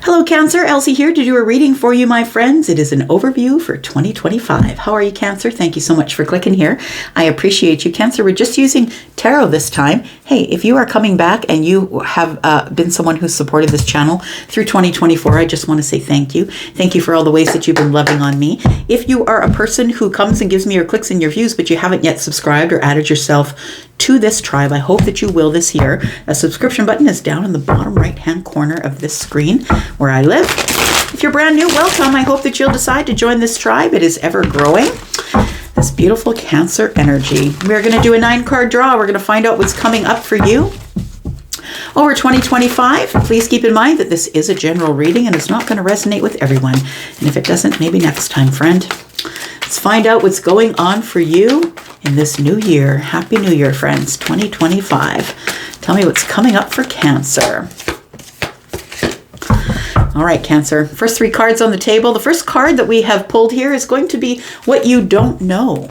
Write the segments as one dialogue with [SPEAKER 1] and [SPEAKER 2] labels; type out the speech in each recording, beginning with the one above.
[SPEAKER 1] Hello Cancer, Elsie here to do a reading for you, my friends. It is an overview for 2025. How are you, Cancer? Thank you so much for clicking here. I appreciate you, Cancer. We're just using tarot this time. Hey, if you are coming back and you have been someone who's supported this channel through 2024, I just want to say thank you. Thank you for all the ways that you've been loving on me. If you are a person who comes and gives me your clicks and your views, but you haven't yet subscribed or added yourself to this tribe, I hope that you will this year. A subscription button is down in the bottom right-hand corner of this screen where I live. If you're brand new, welcome. I hope that you'll decide to join this tribe. It is ever growing. This beautiful Cancer energy. We're going to do a 9-card draw. We're going to find out what's coming up for you over 2025. Please keep in mind that this is a general reading and it's not going to resonate with everyone. And if it doesn't, maybe next time, friend. Let's find out what's going on for you in this new year. Happy New Year, friends, 2025. Tell me what's coming up for Cancer. All right, Cancer. First 3 cards on the table. The first card that we have pulled here is going to be what you don't know.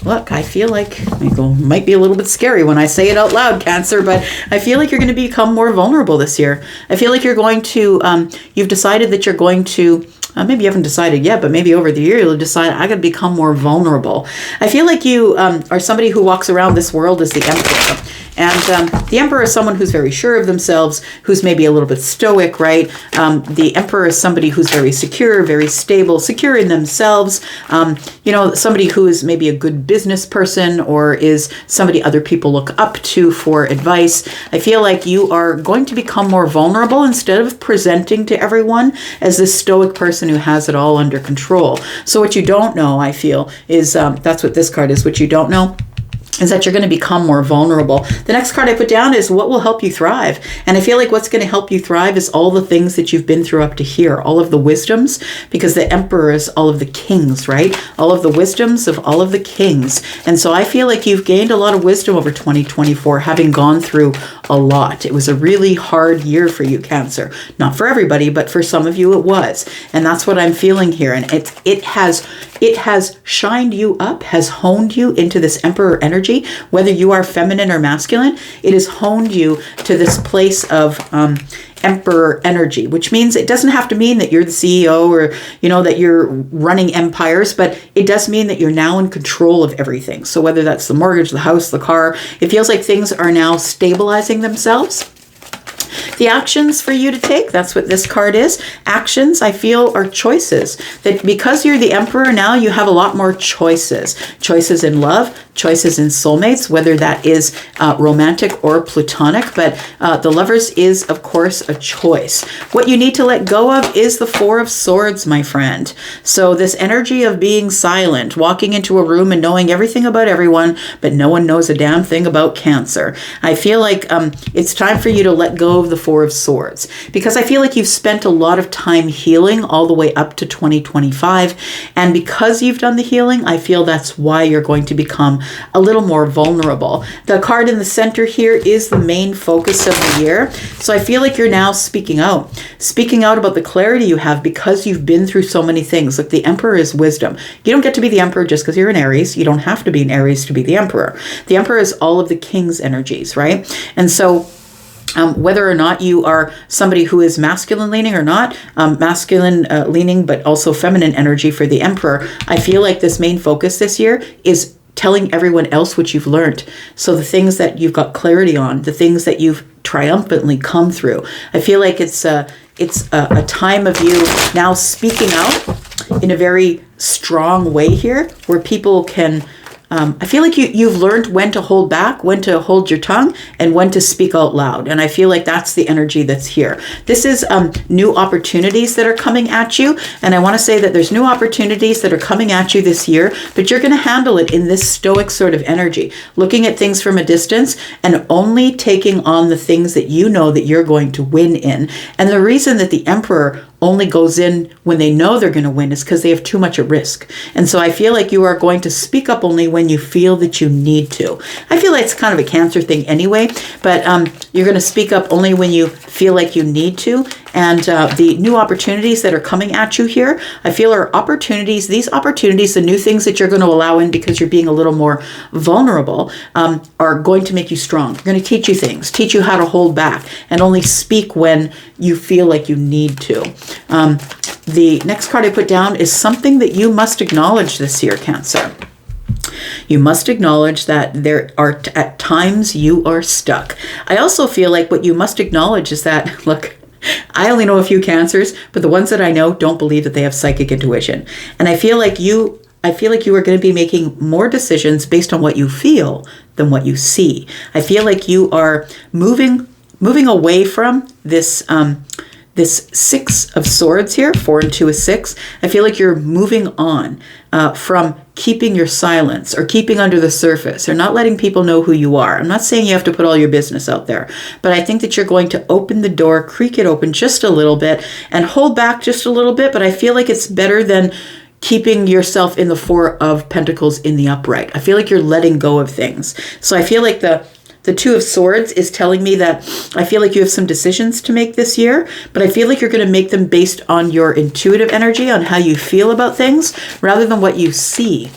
[SPEAKER 1] Look, I feel like it might be a little bit scary when I say it out loud, Cancer, but I feel like you're going to become more vulnerable this year. I feel like you're going to, you've decided that you're going to, maybe you haven't decided yet, but maybe over the year you'll decide, I got to become more vulnerable. I feel like you are somebody who walks around this world as the Emperor. And the Emperor is someone who's very sure of themselves, who's maybe a little bit stoic, right? The Emperor is somebody who's very secure, very stable, secure in themselves. You know, somebody who is maybe a good business person or is somebody other people look up to for advice. I feel like you are going to become more vulnerable instead of presenting to everyone as this stoic person who has it all under control. So what you don't know, I feel, is that's what this card is. What you don't know is that you're going to become more vulnerable. The next card I put down is what will help you thrive. And I feel like what's going to help you thrive is all the things that you've been through up to here, all of the wisdoms, because the Emperor is all of the kings, right? All of the wisdoms of all of the kings. And so I feel like you've gained a lot of wisdom over 2024, having gone through a lot. It was a really hard year for you, Cancer. Not for everybody, but for some of you it was. And that's what I'm feeling here. And it has shined you up, has honed you into this Emperor energy. Whether you are feminine or masculine, it has honed you to this place of Emperor energy, which means it doesn't have to mean that you're the CEO or, you know, that you're running empires, but it does mean that you're now in control of everything. So whether that's the mortgage, the house, the car, it feels like things are now stabilizing themselves. The actions for you to take, that's what this card is. Actions, I feel, are choices. That because you're the Emperor now, you have a lot more choices. Choices in love, choices in soulmates, whether that is romantic or platonic. But the Lovers is, of course, a choice. What you need to let go of is the 4 of Swords, my friend. So this energy of being silent, walking into a room and knowing everything about everyone, but no one knows a damn thing about Cancer. I feel like it's time for you to let go of the 4 of Swords, because I feel like you've spent a lot of time healing all the way up to 2025. And because you've done the healing, I feel that's why you're going to become a little more vulnerable. The card in the center here is the main focus of the year. So I feel like you're now speaking out about the clarity you have because you've been through so many things. Like the Emperor is wisdom. You don't get to be the Emperor just because you're an Aries. You don't have to be an Aries to be the Emperor. The Emperor is all of the king's energies, right? And so whether or not you are somebody who is masculine leaning or not, masculine leaning, but also feminine energy for the Emperor, I feel like this main focus this year is telling everyone else what you've learned. So the things that you've got clarity on, the things that you've triumphantly come through. I feel like it's a time of you now speaking out in a very strong way here, where people can I feel like you've learned when to hold back, when to hold your tongue, and when to speak out loud. And I feel like that's the energy that's here. This is new opportunities that are coming at you. And I want to say that there's new opportunities that are coming at you this year, but you're going to handle it in this stoic sort of energy, looking at things from a distance and only taking on the things that you know that you're going to win in. And the reason that the Emperor only goes in when they know they're going to win is because they have too much at risk. And so I feel like you are going to speak up only when you feel that you need to. I feel like it's kind of a Cancer thing anyway, but you're going to speak up only when you feel like you need to. And the new opportunities that are coming at you here, I feel are opportunities. These opportunities, the new things that you're going to allow in because you're being a little more vulnerable, are going to make you strong. They're going to teach you things, teach you how to hold back and only speak when you feel like you need to. The next card I put down is something that you must acknowledge this year, Cancer. You must acknowledge that there are at times you are stuck. I also feel like what you must acknowledge is that, look, I only know a few Cancers, but the ones that I know don't believe that they have psychic intuition. And I feel like you are going to be making more decisions based on what you feel than what you see. I feel like you are moving away from this this 6 of Swords here. 4 and 2 is 6. I feel like you're moving on from keeping your silence or keeping under the surface or not letting people know who you are. I'm not saying you have to put all your business out there, but I think that you're going to open the door, creak it open just a little bit and hold back just a little bit. But I feel like it's better than keeping yourself in the 4 of Pentacles in the upright. I feel like you're letting go of things. So I feel like the 2 of Swords is telling me that I feel like you have some decisions to make this year, but I feel like you're going to make them based on your intuitive energy, on how you feel about things, rather than what you see.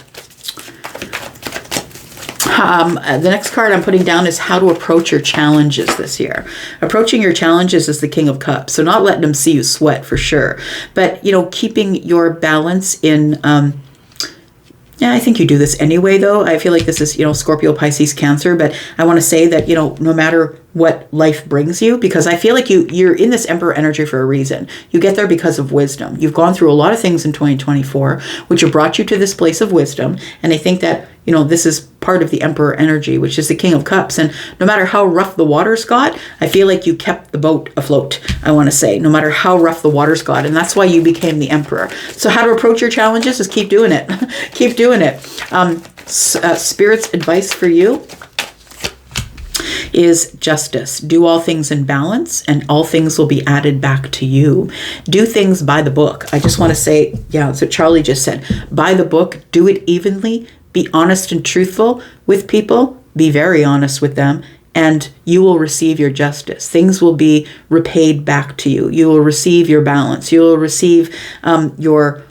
[SPEAKER 1] The next card I'm putting down is how to approach your challenges this year. Approaching your challenges is the King of Cups, so not letting them see you sweat for sure, but keeping your balance in. Yeah, I think you do this anyway, though. I feel like this is, Scorpio, Pisces, Cancer, but I want to say that, no matter what life brings you, because I feel like you're in this Emperor energy for a reason. You get there because of wisdom. You've gone through a lot of things in 2024, which have brought you to this place of wisdom. And I think that, this is part of the Emperor energy, which is the King of Cups. And no matter how rough the waters got, I feel like you kept the boat afloat, I want to say, no matter how rough the waters got. And that's why you became the Emperor. So how to approach your challenges is keep doing it. Keep doing it. Spirit's advice for you is justice. Do all things in balance and all things will be added back to you. Do things by the book. I just want to say, that's what Charlie just said. By the book, do it evenly, be honest and truthful with people, be very honest with them, and you will receive your justice. Things will be repaid back to you. You will receive your balance. You will receive your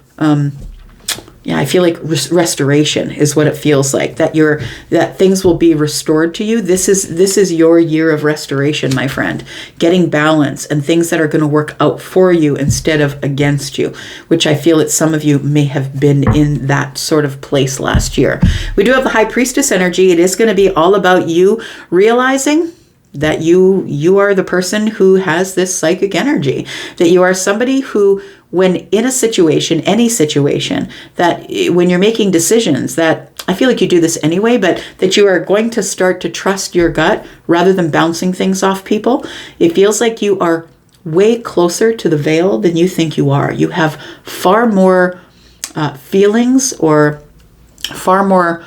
[SPEAKER 1] I feel like restoration is what it feels like, that things will be restored to you. This is your year of restoration, my friend. Getting balance and things that are going to work out for you instead of against you, which I feel that some of you may have been in that sort of place last year. We do have the High Priestess energy. It is going to be all about you realizing that you are the person who has this psychic energy, that you are somebody who, when in a situation, any situation, that when you're making decisions, that I feel like you do this anyway, but that you are going to start to trust your gut rather than bouncing things off people. It feels like you are way closer to the veil than you think you are. You have far more feelings or far more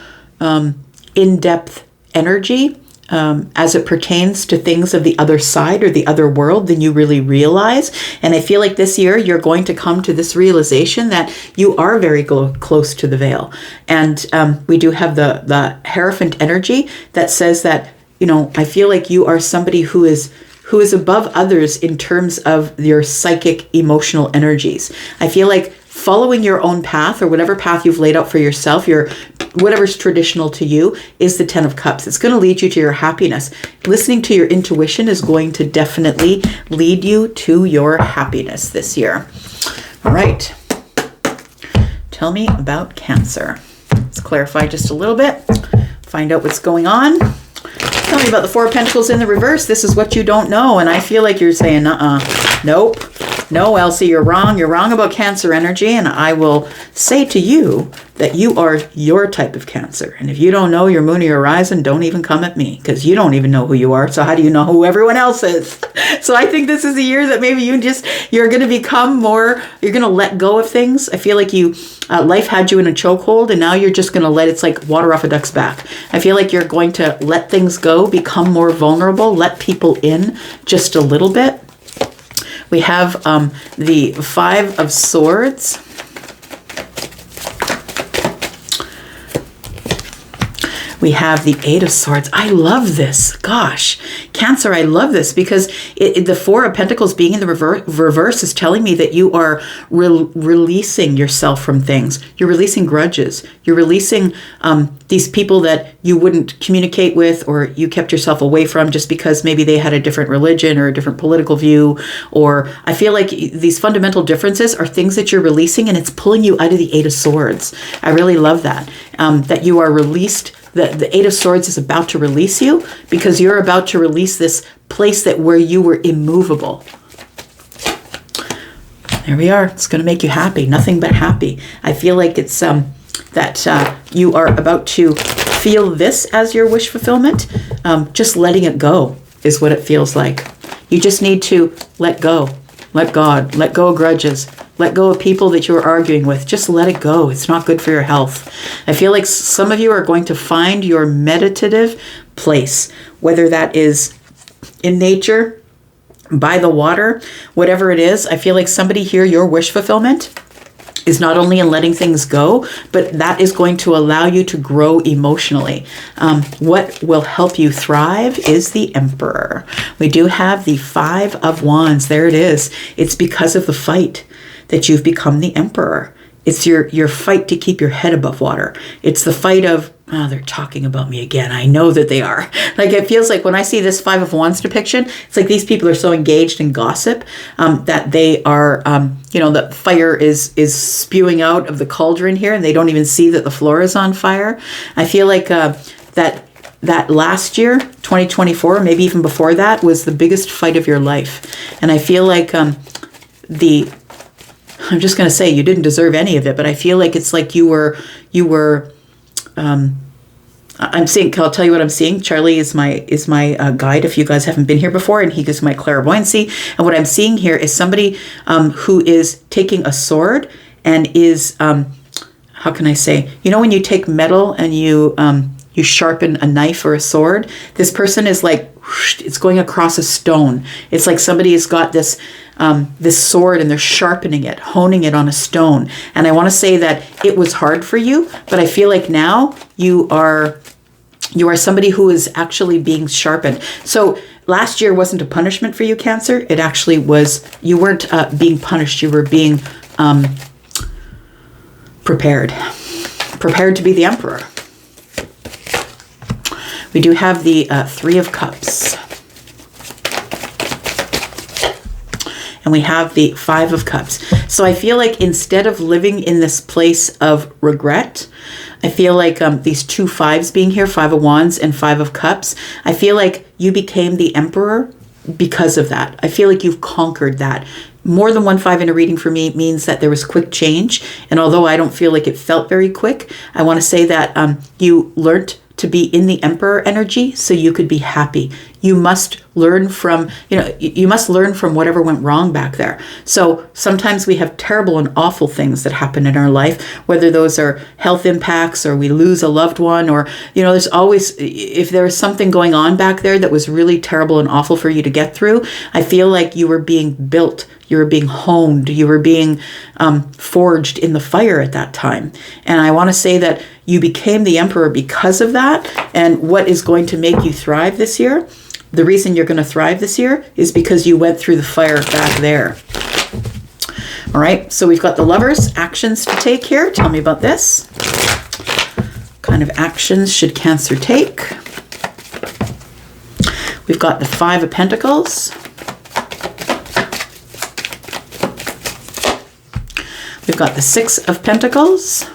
[SPEAKER 1] in-depth energy as it pertains to things of the other side or the other world than you really realize. And I feel like this year you're going to come to this realization that you are very close to the veil. And we do have the Hierophant energy that says that, I feel like you are somebody who is above others in terms of your psychic emotional energies. I feel like following your own path or whatever path you've laid out for yourself, whatever's traditional to you, is the 10 of Cups. It's going to lead you to your happiness. Listening to your intuition is going to definitely lead you to your happiness this year. All right. Tell me about Cancer. Let's clarify just a little bit. Find out what's going on. Tell me about the 4 of Pentacles in the reverse. This is what you don't know. And I feel like you're saying, nope. No, Elsie, you're wrong. You're wrong about Cancer energy. And I will say to you that you are your type of Cancer. And if you don't know your moon or your rising, don't even come at me, because you don't even know who you are. So how do you know who everyone else is? So I think this is a year that maybe you're going to become more, you're going to let go of things. I feel like life had you in a chokehold and now you're just going to it's like water off a duck's back. I feel like you're going to let things go, become more vulnerable, let people in just a little bit. We have the 5 of Swords. We have the Eight of Swords. I love this. Gosh, Cancer, I love this because the Four of Pentacles being in the reverse is telling me that you are releasing yourself from things. You're releasing grudges. You're releasing these people that you wouldn't communicate with, or you kept yourself away from just because maybe they had a different religion or a different political view. Or I feel like these fundamental differences are things that you're releasing, and it's pulling you out of the Eight of Swords. I really love that. That you are released. The Eight of Swords is about to release you because you're about to release this place where you were immovable. There we are. It's going to make you happy. Nothing but happy. I feel like it's that you are about to feel this as your wish fulfillment. Just letting it go is what it feels like. You just need to let go. Let God. Let go of grudges. Let go of people that you're arguing with. Just let it go. It's not good for your health. I feel like some of you are going to find your meditative place, whether that is in nature, by the water, whatever it is. I feel like somebody here, your wish fulfillment is not only in letting things go, but that is going to allow you to grow emotionally. What will help you thrive is the Emperor. We do have the Five of Wands. There it is. It's because of the fight that you've become the Emperor. It's your fight to keep your head above water. It's the fight of, oh, they're talking about me again. I know that they are. Like, it feels like when I see this Five of Wands depiction, it's like these people are so engaged in gossip that they are, the fire is spewing out of the cauldron here, and they don't even see that the floor is on fire. I feel like that last year, 2024, maybe even before that, was the biggest fight of your life. And I feel like I'm just going to say you didn't deserve any of it, but I feel like it's like you were, I'm seeing, I'll tell you what I'm seeing. Charlie is my guide if you guys haven't been here before, and he gives my clairvoyancy. And what I'm seeing here is somebody who is taking a sword and is, how can I say, when you take metal and you sharpen a knife or a sword, this person is like, whoosh, it's going across a stone. It's like somebody has got this sword and they're sharpening it, honing it on a stone. And I want to say that it was hard for you, but I feel like now you are somebody who is actually being sharpened. So last year wasn't a punishment for you, Cancer. It actually was, you weren't being punished. You were being prepared to be the Emperor. We do have the Three of Cups. And we have the Five of Cups. So I feel like instead of living in this place of regret, I feel like these two fives being here, Five of Wands and Five of Cups, I feel like you became the Emperor because of that. I feel like you've conquered that. More than one five in a reading for me means that there was quick change. And although I don't feel like it felt very quick, I want to say that you learned to be in the Emperor energy so you could be happy. You must learn from, you must learn from whatever went wrong back there. So sometimes we have terrible and awful things that happen in our life, whether those are health impacts or we lose a loved one, or, there's always, if there is something going on back there that was really terrible and awful for you to get through, I feel like you were being built, you were being honed, you were being forged in the fire at that time. And I want to say that you became the Emperor because of that. And what is going to make you thrive this year? The reason you're going to thrive this year is because you went through the fire back there. All right, so we've got the Lovers, actions to take here. Tell me about this. What kind of actions should Cancer take? We've got the Five of Pentacles. We've got the Six of Pentacles.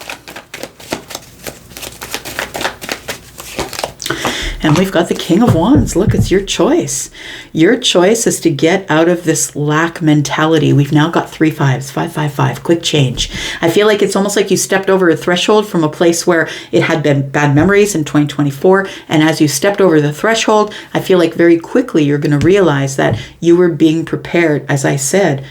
[SPEAKER 1] And we've got the King of Wands. Look, it's your choice. Your choice is to get out of this lack mentality. We've now got three fives, 5, 5, 5, quick change. I feel like it's almost like you stepped over a threshold from a place where it had been bad memories in 2024. And as you stepped over the threshold, I feel like very quickly you're going to realize that you were being prepared, as I said,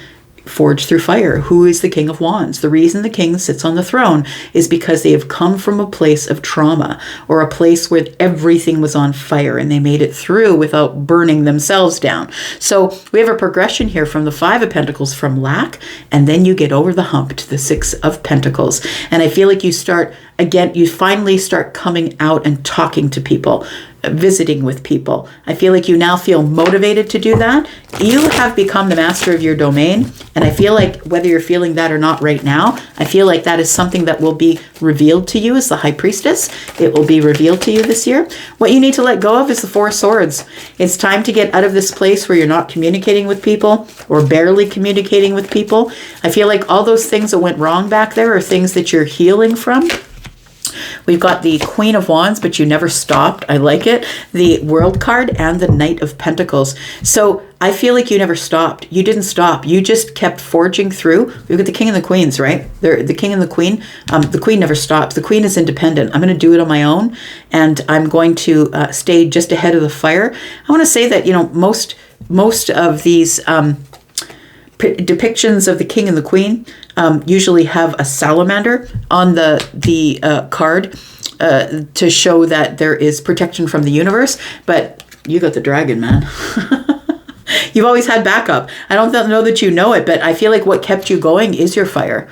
[SPEAKER 1] forged through fire. Who is the King of Wands? The reason the king sits on the throne is because they have come from a place of trauma, or a place where everything was on fire and they made it through without burning themselves down. So we have a progression here from the Five of Pentacles, from lack, and then you get over the hump to the Six of Pentacles. And I feel like you finally start coming out and talking to people, visiting with people. I feel like you now feel motivated to do that. You have become the master of your domain. And I feel like whether you're feeling that or not right now, I feel like that is something that will be revealed to you as the High Priestess. It will be revealed to you this year. What you need to let go of is the Four of Swords. It's time to get out of this place where you're not communicating with people or barely communicating with people. I feel like all those things that went wrong back there are things that you're healing from. We've got the Queen of Wands, but you never stopped. I like it. The World card and the Knight of Pentacles. So I feel like you never stopped. You didn't stop. You just kept forging through. We've got the King and the Queens, right? The King and the Queen. The Queen never stops. The Queen is independent. I'm going to do it on my own, and I'm going to stay just ahead of the fire. I want to say that, most of these depictions of the King and the Queen usually have a salamander on the card to show that there is protection from the universe. But you got the dragon, man. You've always had backup. I don't know that you know it, but I feel like what kept you going is your fire.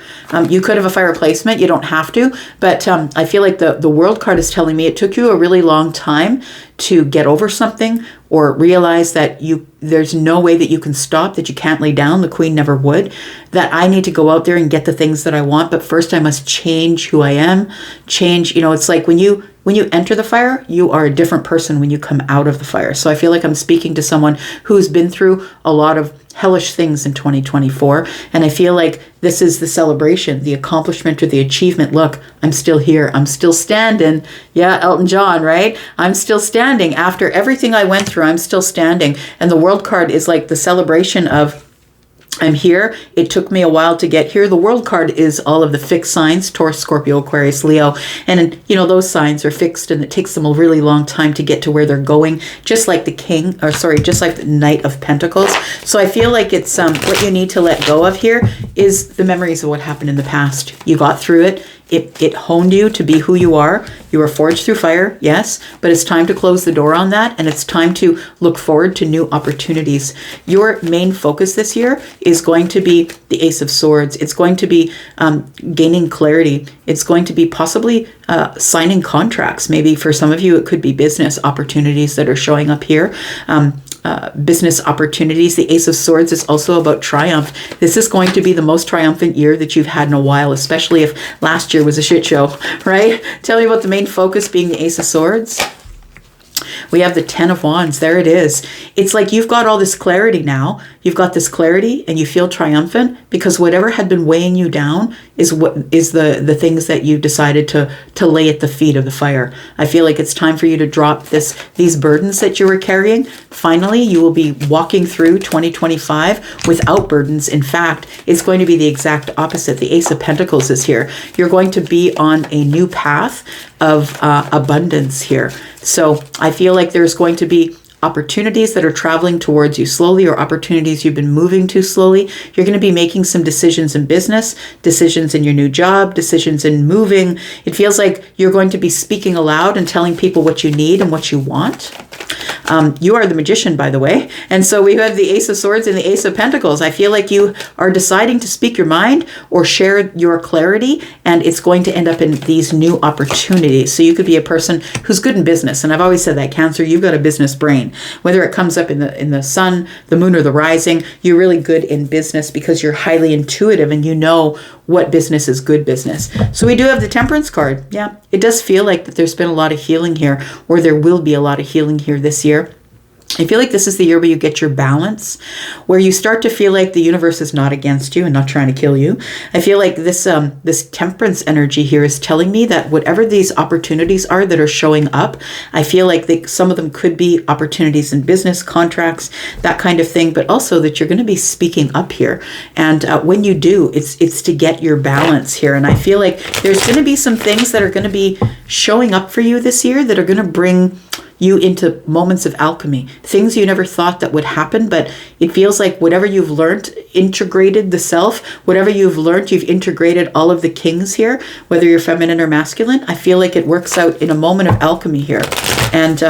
[SPEAKER 1] You could have a fire placement. You don't have to. But I feel like the World card is telling me it took you a really long time to get over something, or realize that there's no way that you can stop, that you can't lay down. The Queen never would. That I need to go out there and get the things that I want, but first I must change who I am. Change, it's like when you enter the fire, you are a different person when you come out of the fire. So I feel like I'm speaking to someone who's been through a lot of hellish things in 2024. And I feel like this is the celebration, the accomplishment, or the achievement. Look, I'm still here. I'm still standing. Yeah, Elton John, right? I'm still standing. After everything I went through, I'm still standing. And the World card is like the celebration of, I'm here. It took me a while to get here. The World card is all of the fixed signs, Taurus, Scorpio, Aquarius, Leo. And, those signs are fixed, and it takes them a really long time to get to where they're going, just like just like the Knight of Pentacles. So I feel like it's what you need to let go of here is the memories of what happened in the past. You got through it. It honed you to be who you are. You were forged through fire, yes, but it's time to close the door on that, and it's time to look forward to new opportunities. Your main focus this year is going to be the Ace of Swords. It's going to be gaining clarity. It's going to be possibly signing contracts. Maybe for some of you, it could be business opportunities that are showing up here. Business opportunities. The Ace of Swords is also about triumph. This is going to be the most triumphant year that you've had in a while, especially if last year was a shit show, right? Tell me about the main focus being the Ace of Swords. We have the Ten of Wands. There it is. It's like you've got all this clarity now. You've got this clarity and you feel triumphant because whatever had been weighing you down is the things that you decided to lay at the feet of the fire. I feel like it's time for you to drop these burdens that you were carrying. Finally, you will be walking through 2025 without burdens. In fact, it's going to be the exact opposite. The Ace of Pentacles is here. You're going to be on a new path of abundance here. So I feel like there's going to be opportunities that are traveling towards you slowly, or opportunities you've been moving to slowly. You're going to be making some decisions in business, decisions in your new job, decisions in moving. It feels like you're going to be speaking aloud and telling people what you need and what you want. You are the Magician, by the way. And so we have the Ace of Swords and the Ace of Pentacles. I feel like you are deciding to speak your mind or share your clarity, and it's going to end up in these new opportunities. So you could be a person who's good in business. And I've always said that, Cancer, you've got a business brain. Whether it comes up in the sun, the moon, or the rising, you're really good in business because you're highly intuitive and you know what business is good business. So we do have the Temperance card. Yeah, it does feel like that there's been a lot of healing here, or there will be a lot of healing here this year. I feel like this is the year where you get your balance, where you start to feel like the universe is not against you and not trying to kill you. I feel like this temperance energy here is telling me that whatever these opportunities are that are showing up, I feel like some of them could be opportunities in business, contracts, that kind of thing, but also that you're going to be speaking up here. And when you do, it's to get your balance here. And I feel like there's going to be some things that are going to be showing up for you this year that are going to bring you into moments of alchemy, things you never thought that would happen, but it feels like whatever you've learned integrated the self. Whatever you've learned, you've integrated all of the kings here, whether you're feminine or masculine. I feel like it works out in a moment of alchemy here. And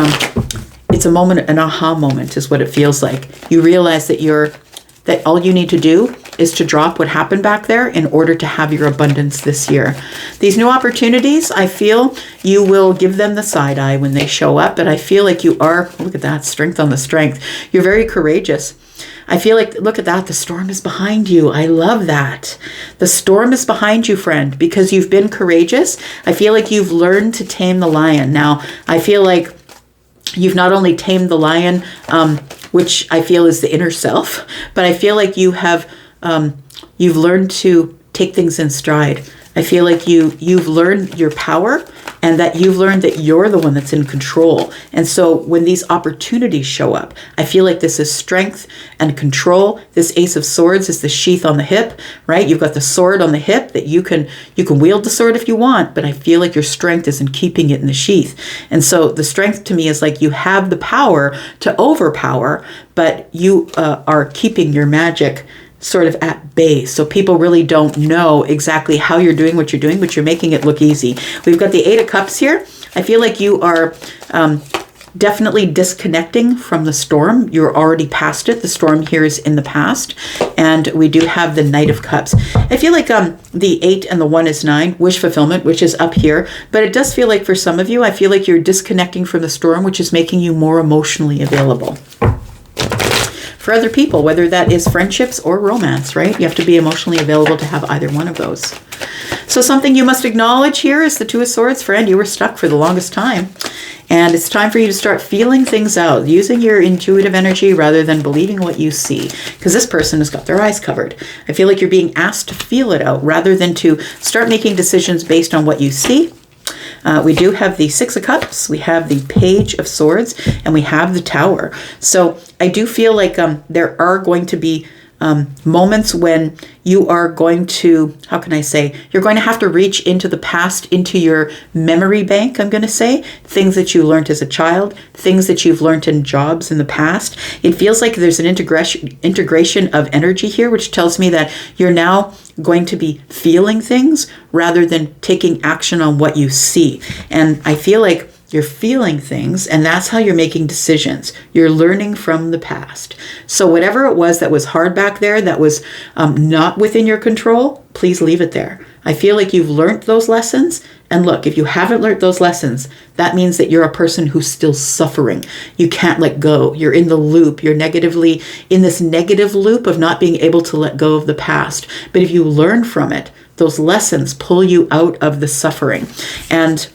[SPEAKER 1] it's a moment, an aha moment is what it feels like. You realize that all you need to do is to drop what happened back there in order to have your abundance this year. These new opportunities, I feel you will give them the side eye when they show up, but I feel like you are, look at that, strength on the strength. You're very courageous. I feel like, look at that, the storm is behind you. I love that. The storm is behind you, friend, because you've been courageous. I feel like you've learned to tame the lion. Now, I feel like you've not only tamed the lion, which I feel is the inner self, but I feel like you've learned to take things in stride. I feel like you've learned your power, and that you've learned that you're the one that's in control. And so when these opportunities show up, I feel like this is strength and control. This Ace of Swords is the sheath on the hip, right? You've got the sword on the hip that you can wield the sword if you want, but I feel like your strength is in keeping it in the sheath. And so the strength to me is like you have the power to overpower, but you are keeping your magic sort of at bay. So people really don't know exactly how you're doing what you're doing, but you're making it look easy. We've got the Eight of Cups here. I feel like you are definitely disconnecting from the storm. You're already past it. The storm here is in the past. And we do have the Knight of Cups. I feel like the 8 and the 1 is 9, wish fulfillment, which is up here. But it does feel like for some of you, I feel like you're disconnecting from the storm, which is making you more emotionally available for other people, whether that is friendships or romance, right? You have to be emotionally available to have either one of those. So something you must acknowledge here is the Two of Swords, friend. You were stuck for the longest time. And it's time for you to start feeling things out, using your intuitive energy rather than believing what you see. Because this person has got their eyes covered. I feel like you're being asked to feel it out rather than to start making decisions based on what you see. We do have the Six of Cups, we have the Page of Swords, and we have the Tower. So I do feel like there are going to be moments when you are going to, how can I say, you're going to have to reach into the past, into your memory bank, I'm going to say, things that you learned as a child, things that you've learned in jobs in the past. It feels like there's an integration of energy here, which tells me that you're now going to be feeling things rather than taking action on what you see. And I feel like you're feeling things, and that's how you're making decisions. You're learning from the past. So whatever it was that was hard back there, that was not within your control, please leave it there. I feel like you've learned those lessons. And look, if you haven't learned those lessons, that means that you're a person who's still suffering. You can't let go. You're in the loop. You're negatively in this negative loop of not being able to let go of the past. But if you learn from it, those lessons pull you out of the suffering. And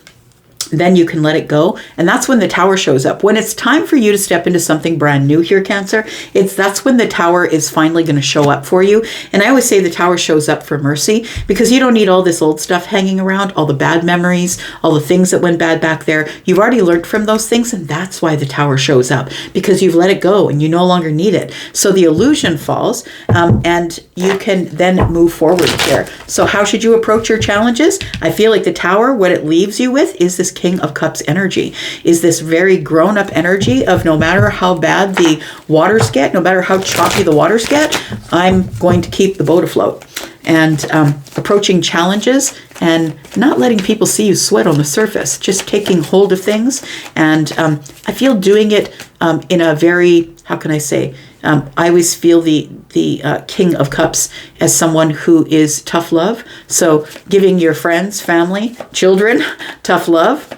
[SPEAKER 1] then you can let it go. And that's when the Tower shows up. When it's time for you to step into something brand new here, Cancer, that's when the Tower is finally going to show up for you. And I always say the Tower shows up for mercy, because you don't need all this old stuff hanging around, all the bad memories, all the things that went bad back there. You've already learned from those things, and that's why the Tower shows up, because you've let it go and you no longer need it. So the illusion falls, and you can then move forward here. So how should you approach your challenges? I feel like the Tower, what it leaves you with is this King of Cups energy, is this very grown-up energy of no matter how bad the waters get, no matter how choppy the waters get, I'm going to keep the boat afloat. And approaching challenges and not letting people see you sweat on the surface, just taking hold of things. And I feel doing it in a very, how can I say, I always feel the King of Cups as someone who is tough love. So giving your friends, family, children tough love.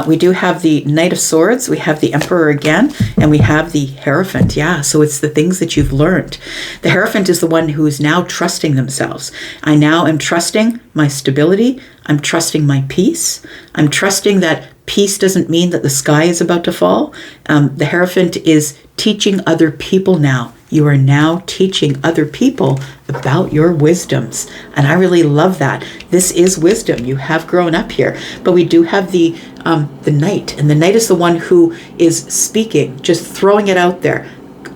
[SPEAKER 1] We do have the Knight of Swords, we have the Emperor again, and we have the Hierophant. Yeah, so it's the things that you've learned. The Hierophant is the one who is now trusting themselves. I now am trusting my stability. I'm trusting my peace. I'm trusting that peace doesn't mean that the sky is about to fall. The Hierophant is teaching other people now. You are now teaching other people about your wisdoms. And I really love that. This is wisdom. You have grown up here. But we do have the Knight. And the Knight is the one who is speaking, just throwing it out there.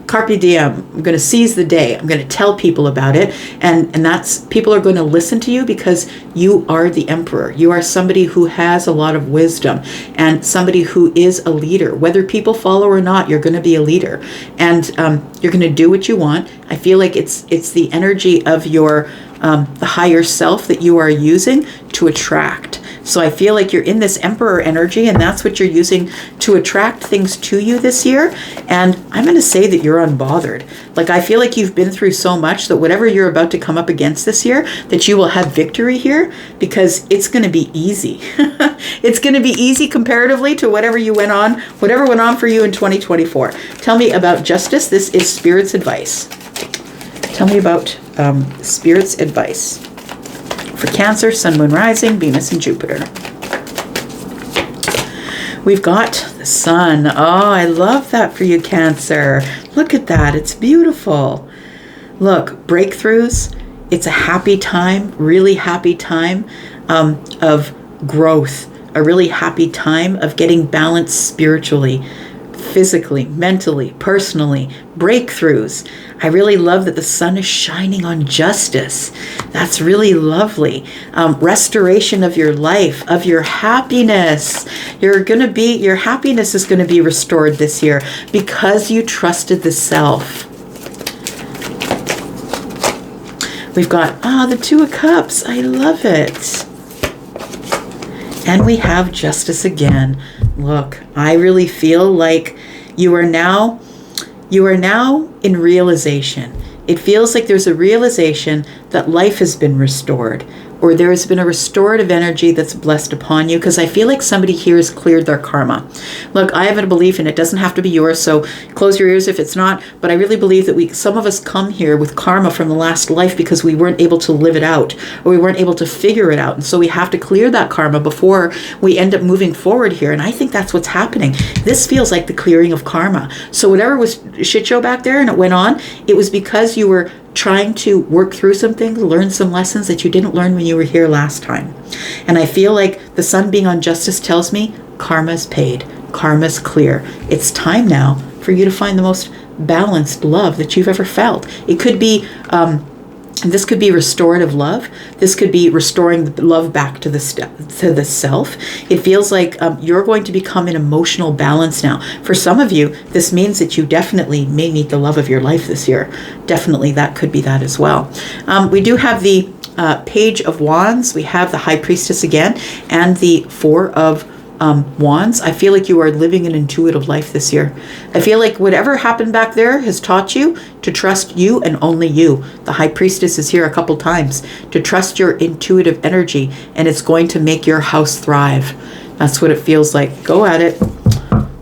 [SPEAKER 1] carpe diem. I'm going to seize the day. I'm going to tell people about it. And that's, people are going to listen to you because you are the emperor. You are somebody who has a lot of wisdom and somebody who is a leader. Whether people follow or not, you're going to be a leader. And you're going to do what you want. I feel like it's the energy of your the higher self that you are using to attract. So I feel like you're in this emperor energy, and that's what you're using to attract things to you this year. And I'm going to say that you're unbothered. Like, I feel like you've been through so much that whatever you're about to come up against this year, that you will have victory here, because it's going to be easy. It's going to be easy comparatively to whatever went on for you in 2024. Tell me about justice. This is Spirit's advice. Tell me about Spirit's advice for Cancer, Sun, Moon, Rising, Venus, and Jupiter. We've got the Sun. Oh, I love that for you, Cancer. Look at that. It's beautiful. Look, breakthroughs. It's a happy time, really happy time of growth, a really happy time of getting balanced spiritually, physically, mentally, personally, breakthroughs. I really love that the sun is shining on justice. That's really lovely. Restoration of your life, of your happiness. Your happiness is going to be restored this year because you trusted the self. We've got, the Two of Cups. I love it. And we have justice again. Look, I really feel like you are now in realization. It feels like there's a realization that life has been restored, or there has been a restorative energy that's blessed upon you, because I feel like somebody here has cleared their karma. Look, I have a belief, and it doesn't have to be yours, so close your ears if it's not, but I really believe that some of us come here with karma from the last life because we weren't able to live it out, or we weren't able to figure it out, and so we have to clear that karma before we end up moving forward here, and I think that's what's happening. This feels like the clearing of karma. So whatever was shit show back there and it went on, it was because you were trying to work through some things, learn some lessons that you didn't learn when you were here last time. And I feel like the sun being on justice tells me karma's paid, karma's clear. It's time now for you to find the most balanced love that you've ever felt. It could be, this could be restorative love. This could be restoring the love back to the self. It feels like you're going to become in emotional balance now. For some of you, this means that you definitely may meet the love of your life this year. Definitely, that could be that as well. We do have the Page of Wands. We have the High Priestess again, and the Four of Wands. I feel like you are living an intuitive life this year. I feel like whatever happened back there has taught you to trust you and only you. The High Priestess is here a couple times, to trust your intuitive energy, and it's going to make your house thrive. That's what it feels like. Go at it.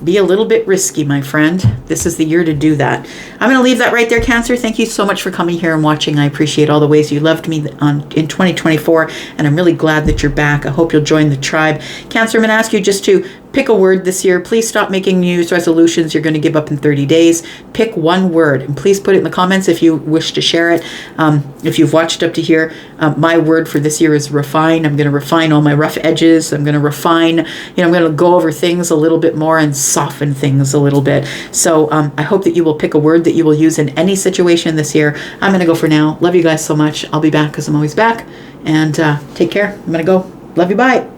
[SPEAKER 1] Be a little bit risky, my friend. This is the year to do that. I'm going to leave that right there, Cancer. Thank you so much for coming here and watching. I appreciate all the ways you loved me in 2024, and I'm really glad that you're back. I hope you'll join the tribe. Cancer, I'm going to ask you just to pick a word this year. Please stop making New Year's resolutions you're going to give up in 30 days. Pick one word, and please put it in the comments if you wish to share it. If you've watched up to here, my word for this year is refine. I'm going to refine all my rough edges. I'm going to refine, I'm going to go over things a little bit more and soften things a little bit. So I hope that you will pick a word that you will use in any situation this year. I'm going to go for now. Love you guys so much. I'll be back because I'm always back. And take care. I'm going to go. Love you. Bye.